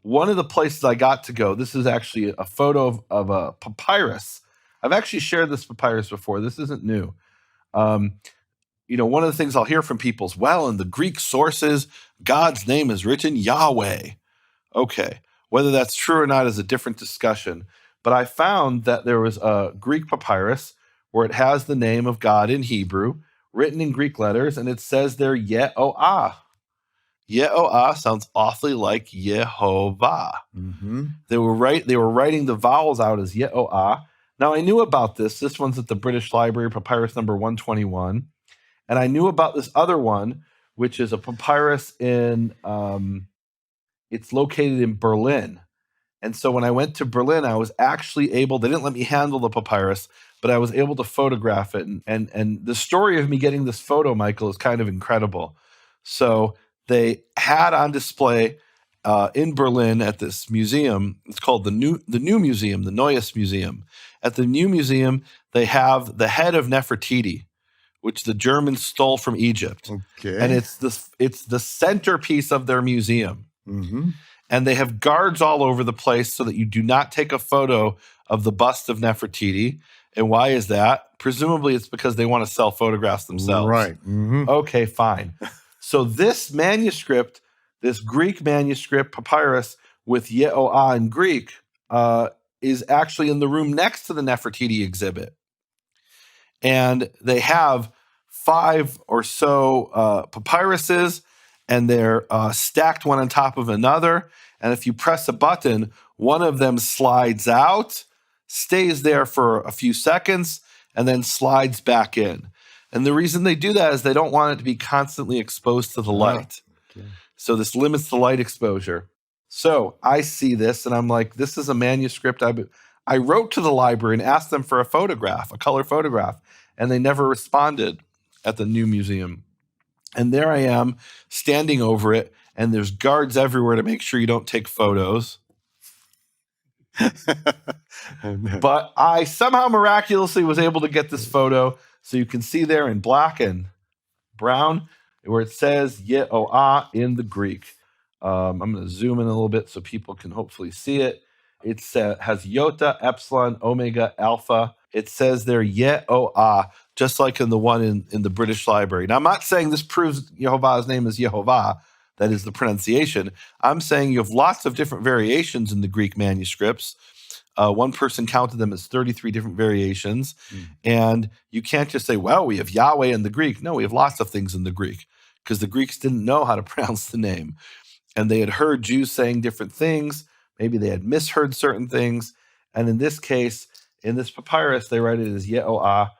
one of the places I got to go, this is actually a photo of a papyrus. I've actually shared this papyrus before. This isn't new. Um, one of the things I'll hear from people is, well, in the Greek sources, God's name is written Yahweh. Okay, whether that's true or not is a different discussion. But I found that there was a Greek papyrus where it has the name of God in Hebrew written in Greek letters, and it says there Yehoah. Yehoah sounds awfully like Yehovah. Mm-hmm. They were writing the vowels out as Yehoah. Now I knew about this. This one's at the British Library, papyrus number 121. And I knew about this other one, which is a papyrus in it's located in Berlin. And so when I went to Berlin, I was actually able, they didn't let me handle the papyrus, but I was able to photograph it. And the story of me getting this photo, Michael, is kind of incredible. So they had on display in Berlin at this museum. It's called the New Museum, the Neues Museum. At the New Museum, they have the head of Nefertiti, which the Germans stole from Egypt. Okay. And it's the centerpiece of their museum. Mm-hmm. And they have guards all over the place so that you do not take a photo of the bust of Nefertiti. And why is that? Presumably it's because they want to sell photographs themselves. Right. Mm-hmm. Okay, fine. So this manuscript, this Greek manuscript papyrus with Yehoah in Greek, is actually in the room next to the Nefertiti exhibit. And they have 5 or so papyruses, and they're stacked one on top of another. And if you press a button, one of them slides out, stays there for a few seconds, and then slides back in. And the reason they do that is they don't want it to be constantly exposed to the light. Okay. So this limits the light exposure. So I see this, and I'm like, this is a manuscript. I wrote to the library and asked them for a photograph, a color photograph, and they never responded at the New Museum. And there I am standing over it, and there's guards everywhere to make sure you don't take photos. But I somehow miraculously was able to get this photo. So you can see there in black and brown where it says Yehoah in the Greek. I'm going to zoom in a little bit so people can hopefully see it. It has iota, epsilon, omega, alpha. It says there Yehoah, just like in the one in the British Library. Now, I'm not saying this proves Yehovah's name is Yehovah. That is the pronunciation. I'm saying you have lots of different variations in the Greek manuscripts. One person counted them as 33 different variations. And you can't just say, well, we have Yahweh in the Greek. No, we have lots of things in the Greek because the Greeks didn't know how to pronounce the name. And they had heard Jews saying different things. Maybe they had misheard certain things. And in this case, in this papyrus, they write it as Yehoah.